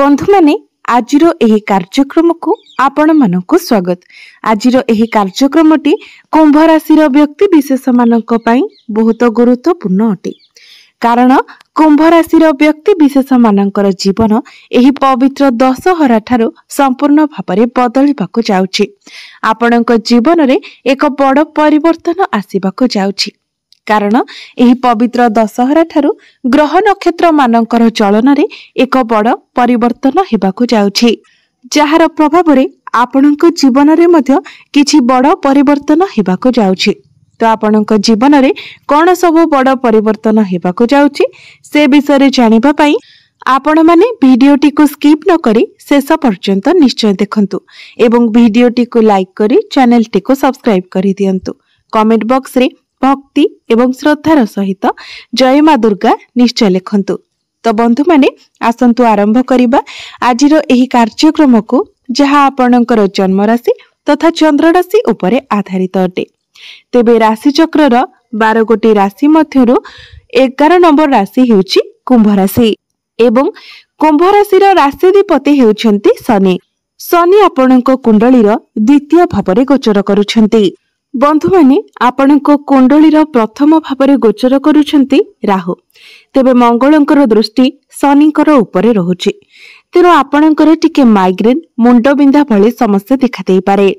बंधु माने आजिरो एही कार्यक्रम को आपण मानक स्वागत। आजिरो एही कार्यक्रमटी कुंभ राशि व्यक्ति विशेष मानक पई बहुत गुरुत्वपूर्ण अटे। कारण कुंभ राशि व्यक्ति विशेष मानकर जीवन एही पवित्र दशहरा ठारू संपूर्ण भाव बदलिबाकु जाउछि। आपणक जीवन रे एक बड़ परिवर्तन आसीबाकु जाउछि। कारण एही पवित्र दशहरा ठारू ग्रह नक्षत्र मानकर चलन रे एक बड़ परिवर्तन हेबाकु जाउछि, जहार प्रभाव रे आपणक जीवन रे मध्य किछि बड़ परिवर्तन हेबाकु जाउछि। तो आपणक जीवन रे कोन सब बड़ परिवर्तन हेबाकु जाउछि से विषय रे जानिबा पई आपण माने भिडियोटी को स्किप न करी शेष पर्यंत निश्चय देखंतु एवं भिडियोटी को लाइक करी चैनल टी को सब्सक्राइब करी दियंतु। कमेंट बॉक्स रे भक्ति एवं श्रद्धार सहित जय मां दुर्गा निश्चय लिखंतु। तो बंधु माने आसंतु आरंभ करिबा आजिरो एही कार्यक्रम को, जहा आपणकर जन्म राशि तथा चंद्र राशि उपरे आधारित अटे। तेबे राशि चक्रर 12 गोटी राशि मध्यरु 11 नंबर राशि हेउची कुंभ राशि एवं कुंभ राशिर राशिधिपति हेउछंती शनि। शनि आपणक कुंडलीर द्वितीय भावरे गोचर करूछंती। बंधु माने आपणक कुंडलीर प्रथम भावरे गोचर करूछंती राहु। तेबे मंगलंकर दृष्टि शनिकर उपरे रहुछि। तेणु आपणकर टिके माइग्रेन मुंड बिंधा भली समस्या देखा देई पारे।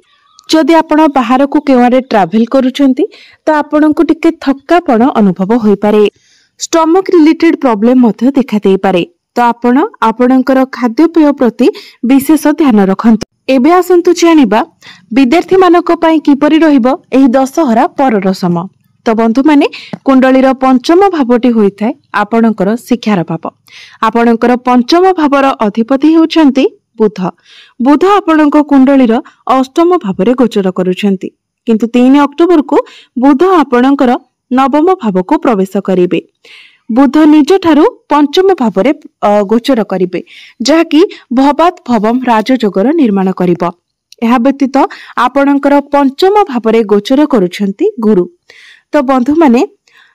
जदि आपण बाहर को केवारे ट्रैवल करूछंती तो आपणको टिके थक्कापण अनुभव होई पारे। स्टमक रिलेटेड प्रॉब्लम मध्य देखा देई पारे। तो आपण आपणकर खाद्यपेय प्रति विशेष ध्यान रखंतु। एबे आसंतु जानिबा विद्यार्थी मानक पई किपरि रहिबो एही दशहरा परर समय। तो बंधु माने कुंडलीर पंचम भावटी होइथाय आपणकर शिक्षार भाव। आपणकर पंचम भावर अधिपति हेउछंती बुध। बुध आपणक कुंडलीर अष्टम भावरे गोचर करूछंती, किंतु 3 अक्टोबर को बुध आपणकर नवम भाव को प्रवेश करिवे। बुध निज ठारू पंचम भावरे गोचर करिवे, जहाकी भवात भवम राजयोगर निर्माण करिवो। एहा व्यतीत आपणकर पंचम भावरे गोचर करूछंती गुरु। तो बंधु माने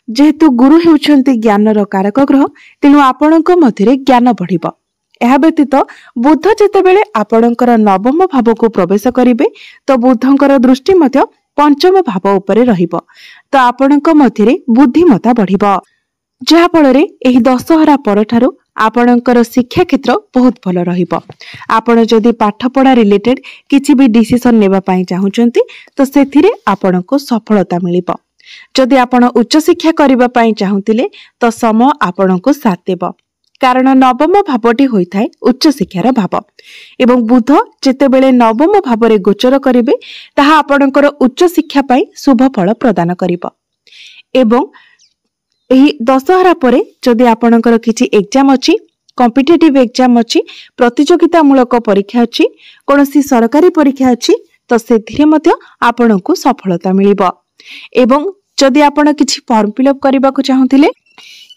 जेहेतु गुरु हेउछंती ज्ञानर कारक ग्रह, तेणु आपणक मध्यरे ज्ञान बढ़िबो। एहा व्यतीत बुध जेतेबेले आपणकर नवम भाव को प्रवेश करिवे तो बुधंकर दृष्टि मध्य पंचम भाव उपरे रहिबो। तो आपणक मध्यरे बुद्धिमता बढ़िबो, जहा फଳରେ एही दशहरा परठारू आपणकर शिक्षा क्षेत्र बहुत भल रहिबो। आपण जदि पाठ पढ़ा रिलेटेड किछि भी डिसिजन नेबा पई चाहुचंती तो सेथिरे आपणको सफलता मिलिबो। जदि आपण उच्च शिक्षा करिबा पई चाहुतिले तो समय आपणको साथ देबो, कारण नवम भावटी होइथाय उच्च शिक्षार भाव एवं बुध जेतेबेले नवम भावरे गोचर करिवे ताहा आपणकर उच्च शिक्षा पई शुभ फल प्रदान करिबो। एवं एही दशहरा परे जदि आपणकर किछि एग्जाम अछि, कॉम्पिटिटिव एग्जाम अछि, प्रतियोगिता मूलक परीक्षा अछि, कोनोसी सरकारी परीक्षा अछि तो सेथिरे मध्य आपणको सफलता मिलिबो। एवं जदि आपण किछि फॉर्म फिलअप करबाकू चाहुतिले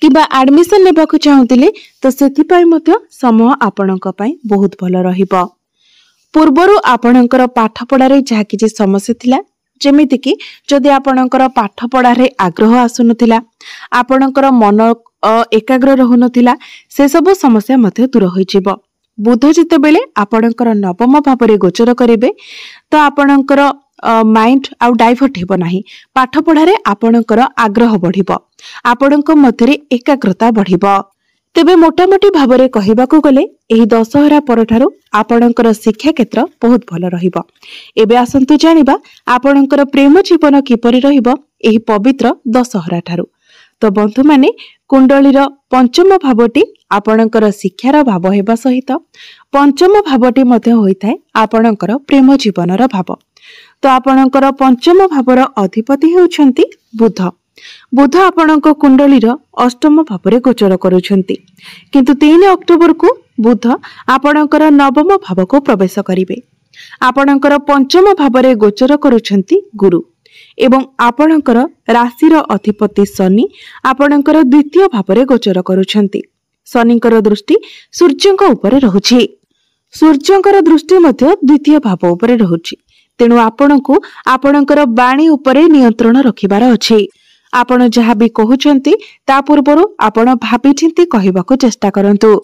किबा एडमिशन नेबाकू चाहुतिले तो सेथि पई मध्य समय आपणक पई बहुत भल रहिबो। पूर्वरु आपणकर पाठ पढ़ारे जहा किछि समस्या थिला, जेमिति कि जदि आपणकर पाठ पढ़ारे आग्रह आसुनथिला, आपणकर मन एकाग्र रहुनथिला, से सब समस्या मध्य दूर होई जिवो। बुध जेतेबेले आपणकर नवम भावरे गोचर करिवे तो आपणकर माइंड आउ डाइवर्ट हेबो नाही। पाठ पढ़ारे आपणकर आग्रह बढ़िबो, आपणक मध्यरे एकाग्रता बढ़िबो। तेबे मोटामोटी भावरे कहिबाकू गले एही दशहरा परठारू आपणकर शिक्षा क्षेत्र बहुत भल रहिबो। एबे आसंतु जानिबा आपणकर प्रेम जीवन किपरि रहिबो एही पवित्र दशहरा ठारू। तो बंधु माने कुंडलीर पंचम भावटी आपणकर शिक्षार भाव हेबा सहित पंचम भावटी मध्य होइथाय आपणकर प्रेम जीवनर भाव। तो आपणकर पंचम भावर अधिपति हेउछंती बुध। बुध आपणक कुंडलीर अष्टम भावरे गोचर करूछंती, किंतु 3 अक्टोबर को बुध आपणकर नवम भाव को प्रवेश करिवे। आपणकर पंचम भावरे गोचर करूछंती गुरु एवं आपणकर राशिर अधिपति शनि आपणकर द्वितीय भावरे गोचर करूछंती। शनिकर दृष्टि सूर्यंक उपरे रहुछि। सूर्यंकर दृष्टि मध्य द्वितीय भाव उपरे रहुछि। तेणु आपणको आपणकर बाणी उपरे नियंत्रण रखिबार अछि। आपण जहा भी कहउचंती ता पूर्वरु आपण भाबी चिंती कहिबाकू चेष्टा करंतु।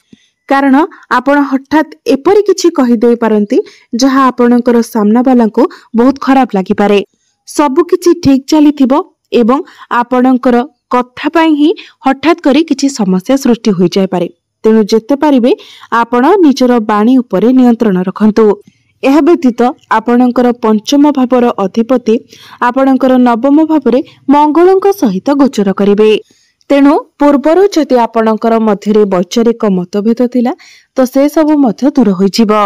कारण आपण हठात एपरी किछि कहि देई पारंती जहा आपणकर सामना वाला को बहुत खराब लागि पारे। सब किछि ठीक चली थिबो एवं आपणकर कथा पई ही हठात करी किछि समस्या सृष्टि होई जाय पारे। तेणु जेते पारिबे आपण निजर बाणी उपरे नियंत्रण रखंतु। यह व्यतीत आपणकर पंचम भावर अधिपति आपणकर नवम भावरे मंगलଙ୍କ सहित गोचर करिवे। तेणु पूर्वर जदि आपणकर मध्यरे वैचारिक मतभेद थिला तो से सब मध्य दूर होई जिवो।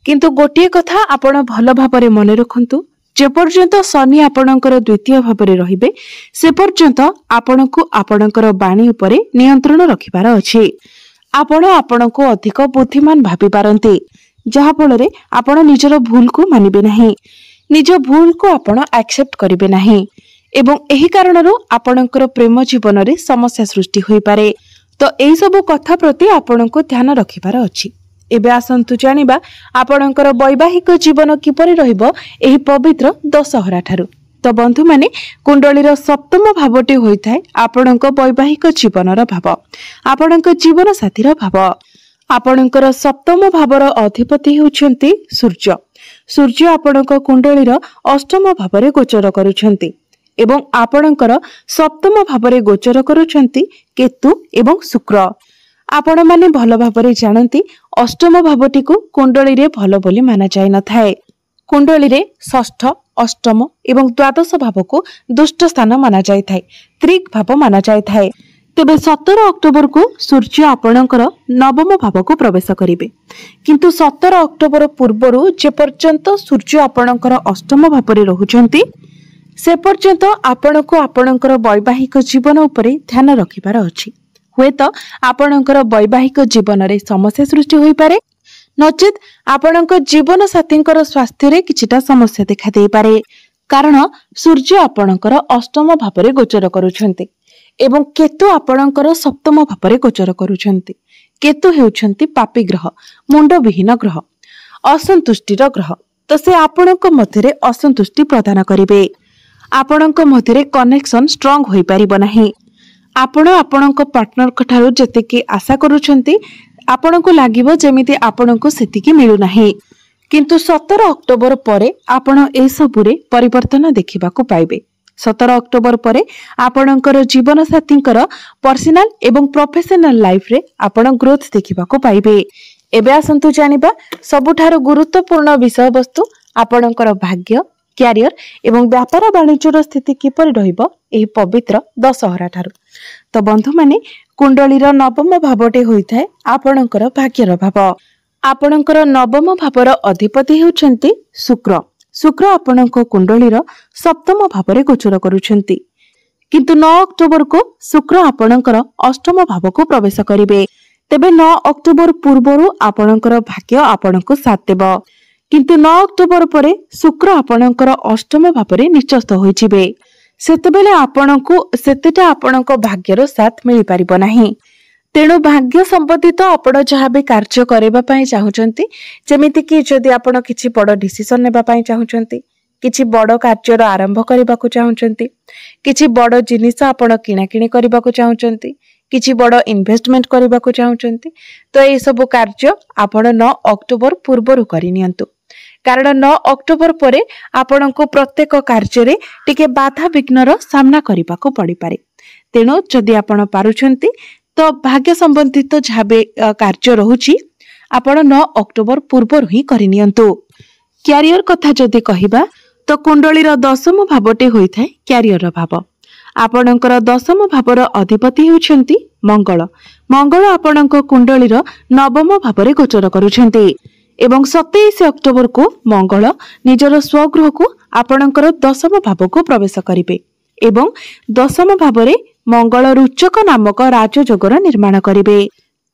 किंतु गोटिए कथा आपण भल भावरे मने रखंतु, जे पर्यंत शनि आपणकर द्वितीय भावरे रहिबे से पर्यंत आपणको आपणकर बाणी उपरे नियंत्रण रखिबार अछि। आपण आपणको अधिक बुद्धिमान भाबी पारंती, जहा फଳରେ आपण निजर भूल को मानिबे नाही, निज भूल को आपण एक्सेप्ट करिबे नाही एवं एही कारणरो आपणकर प्रेम जीवन रे समस्या सृष्टि होई पारे। तो एही सब कथा प्रति आपणको ध्यान रखिबार अछि। एबे आसंतु जानिबा आपणकर वैवाहिक जीवन किपरि रहिबो एही पवित्र दशहरा ठारू। तो बंधु माने कुंडलीर सप्तम भावटी होइथाय आपणक वैवाहिक जीवनर भाव, आपणक जीवन साथीर भाव। आपणकर सप्तम भावर अधिपति हेउछन्ति सूर्य। सूर्य आपणक कुंडलीर अष्टम भावरे गोचर करूछन्ति एवं आपणकर सप्तम भावरे गोचर करूछन्ति केतु एवं शुक्र। आपण माने भल भावरे जानନ୍ତି अष्टम भावटी को कुंडली रे भल बोली माना जाय न थाए। कुंडली रे षष्ठ, अष्टम एवं द्वादश भाव को दुष्ट स्थान माना जाय थाए, त्रिक भाव माना जाय थाए। तेबे 17 अक्टोबर को सूर्य आपणकर नवम भाव को प्रवेश करिवे। किंतु 17 अक्टोबर पूर्वरु जे पर्यंत सूर्य आपणकर अष्टम भावरे रहुचंती से पर्यंत आपणको आपणकर वैवाहिक जीवन उपरे ध्यान रखिबार अछि। हुए तो आपणकर वैवाहिक जीवन रे समस्या सृष्टि होई पारे, नचेत आपणक जीवन साथींकर स्वास्थ्य रे किछिटा समस्या देखा देई पारे। कारण सूर्य आपणकर अष्टम भावरे गोचर करूछंती एवं केतु आपणकर सप्तम भावरे गोचर करूछंती। केतु हेउछंती पापी ग्रह, मुंड विहीन ग्रह, असंतुष्टिर ग्रह। तो से आपणक मध्यरे असंतुष्टि प्रदान करिवे। आपणक मध्यरे कनेक्शन स्ट्रांग होई परिबो नाही। आपण आपणक पार्टनर ठारू जतेकी आशा करूछंती आपणको लागिबो जेमिति आपणको सेतिकी मिलु नाही। किंतु 17 अक्टोबर परे आपण ए सबुरे परिवर्तन देखिबाकू पाइबे। 17 अक्टोबर परे आपणकर जीवन साथींकर पर्सनल एवं प्रोफेशनल लाइफ रे आपण ग्रोथ देखिबाकू पाइबे। एबे आसंतु जानिबा सबुठारो गुरुत्वपूर्ण विषय वस्तु आपणकर भाग्य, क्यारियर एवं व्यापार वाणिज्यर स्थिति किपरि रहिबो एही पवित्र दशहरा ठारू। तो बंधु माने कुंडलीर नवम भावटे होइथाय आपणकर भाग्यर भाव। आपणकर नवम भावर अधिपति हेउछन्ति शुक्र। शुक्र आपणक कुंडलीर सप्तम भावरे गोचर करूछन्ति। किंतु 9 अक्टोबर को शुक्र आपणकर अष्टम भाव को प्रवेश करिवे। तेबे 9 अक्टोबर पूर्वरु आपणकर भाग्य आपणको साथ देबो। किंतु 9 अक्टोबर परे शुक्र आपणकर अष्टम भावरे निचस्थ होई जिवे। सेतेबेले आपणको सेतेटा आपणको भाग्यर साथ मिली परिबो नाही। तेणु भाग्य संबंधित आपण जहाँ भी कार्य करबा पई चाहुचंती, जेमिति कि जदि आपण किछि बड़ डिसिजन नेबा पई चाहुचंती, किछि बड़ कार्यर आरंभ करबा को चाहुचंती, किछि बड़ जिनिस आपण किना किणी करबा को चाहुचंती, किछि बड़ इन्वेस्टमेंट करबा को चाहुचंती, तो ए सब कार्य आपण 9 अक्टोबर पूर्वरु करि नियंतु। कारण 9 अक्टोबर परे आपणको प्रत्येक कार्य रे टिके बाधा विघ्नर सामना करबा को पड़ी पारे। तेणु जदि आपण पारुछंती तो भाग्य संबंधित झाबे कार्य रहुची आपण 9 अक्टोबर पूर्वर ही करि नियंतु। क्यारियर कथा जदि कहिबा तो कुंडलीर दशम भावटे होइथाय क्यारियर भाव। आपणकर दशम भावर अधिपति हेउछन्ति मंगल। मंगल आपणक कुंडलीर नवम भावरे गोचर करूछन्ति एवं 27 अक्टोबर को मंगल निजर स्वगृह को आपणकर दशम भाव को प्रवेश करिवे एवं दशम भावरे मंगल रुचक नामक राजयोगर निर्माण करिवे।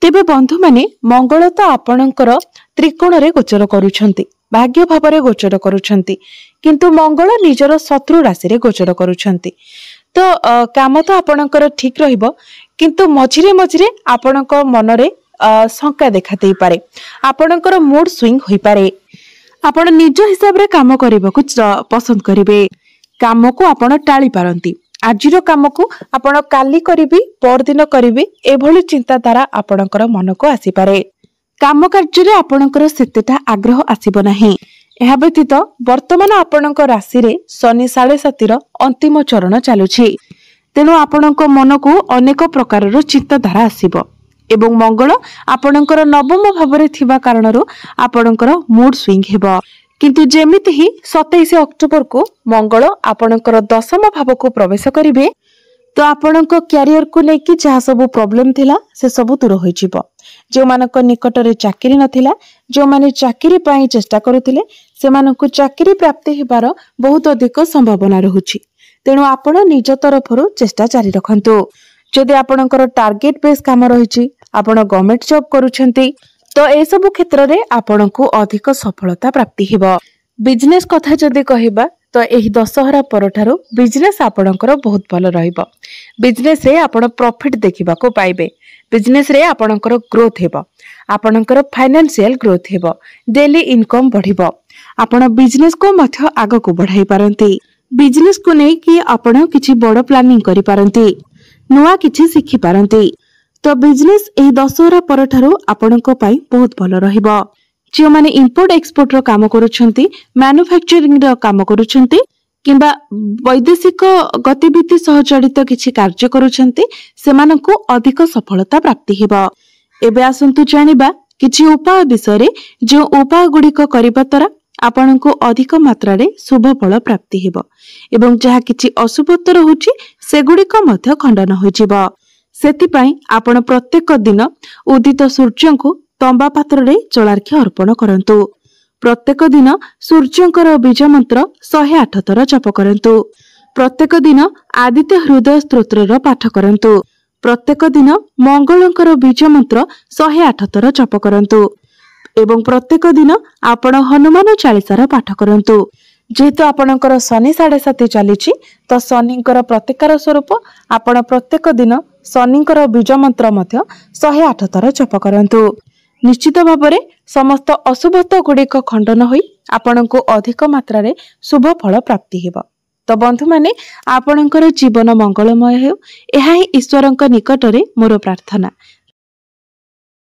तेबे बंधु माने मंगल तो आपणकर त्रिकोण रे गोचर करूछन्ति, भाग्य भावरे गोचर करूछन्ति, किंतु मंगल निजर शत्रु राशि रे गोचर करूछन्ति। तो काम तो आपणकर ठीक रहिबो, किंतु मझिरे मझिरे आपणक मनरे शंका देखा देई पारे, आपणकर मूड स्विंग होई पारे। आपण निज हिसाब रे काम करबाकू पसंद करिवे। काम को आपण टाळी पारंती। आजिरो काम को आपण काली करिबी, परदिन करिबी, एभली चिंताधारा आपणकर मन को आसी पारे। काम कार्य आपणकर सेतेटा आग्रह आसीब नाही। एहा व्यतीत वर्तमान आपणक राशि रे शनि 7.5 अंतिम चरण चलुछि। तेणु आपणक मन को अनेक प्रकार चिंताधारा आसीब एवं मंगल आपणकर नवम भाव थिबा कारणरो आपणकर मूड स्विंग हेबो। किंतु जेमिति ही 27 अक्टोबर को मंगल आपणकर दशम भाव को प्रवेश करिवे तो आपणक क्यारियर को लेकी जहाँ सब प्रॉब्लम थिला से सब दूर हो जिवो। जो मानक निकट रे चाकरी नथिला, जो माने चाकरी पाई चेष्टा करुथिले सेमानकु चाकरी प्राप्ति हेबार बहुत अधिक संभावना रहुछि। तेणु आपण निज तरफरु चेष्टा जारी रखंतु। जदि आपणकर टार्गेट बेस काम रहिछि, आपण गवर्नमेंट जॉब करूछंती तो ए सब क्षेत्र रे आपणकु अधिक सफलता प्राप्ति हेबो। बिजनेस कथा जदि कहिबा तो एही दशहरा परठारु बिजनेस आपणकर बहुत भल रहिबो। बिजनेस रे आपण प्रॉफिट देखिबा को पाइबे। बिजनेस रे आपणकर ग्रोथ हेबो, आपणकर फाइनेंशियल ग्रोथ हेबो, डेली इनकम बढ़िबो। आपण बिजनेस को मध्य आगो को बढ़ाई पारंती। बिजनेस को नै कि आपण किछि बड़ प्लानिंग करि पारंती, नुवा किछि सिखि पारंती। तो बिजनेस एही दशहरा परठारु आपणक पई बहुत भल रहिबो। जो माने इंपोर्ट एक्सपोर्ट रो काम करूछंती, मैन्युफैक्चरिंग रो काम करूछंती किंबा वैदेशिक गतिविधि सह जड़ित किछि कार्य करूछंती सेमानकु अधिक सफलता प्राप्ति हेबो। एबे आसंतु जानिबा किछि उपाय विषय रे, जो उपाय गुडिक करिबा तरा आपनकु अधिक मात्रा रे शुभ फल प्राप्ति हेबो एवं जहा किछि अशुभत्व रहुछि सेगुडिक मध्य खंडन होई जिवो। सेति पई आपण प्रत्येक दिन उदित सूर्यंकु तंबा पात्र रे जलार्घ्य अर्पण करंतु। प्रत्येक दिन सूर्यंकर बीज मंत्र 108 थर जप करंतु। प्रत्येक दिन आदित्य हृदय स्तोत्र पाठ करंतु। प्रत्येक दिन मंगलंकर बीज मंत्र 108 थर जप करंतु एवं प्रत्येक दिन आपण हनुमान चालीसार पाठ करंतु। जेहेतु आपणकर शनि 7.5 चलीछि तो शनिकर प्रतिकार स्वरूप आपण प्रत्येक दिन शनिकर बीज मंत्र मध्य 108 थर जप करंतु। निश्चित भावरे समस्त अशुभत्व गुड़िक खंडन होई आपणको अधिक मात्रा रे शुभ फल प्राप्ति हेबो। तो बंधु माने आपणकर जीवन मंगलमय हेउ, एहा ही ईश्वरंक निकटरे मोर प्रार्थना।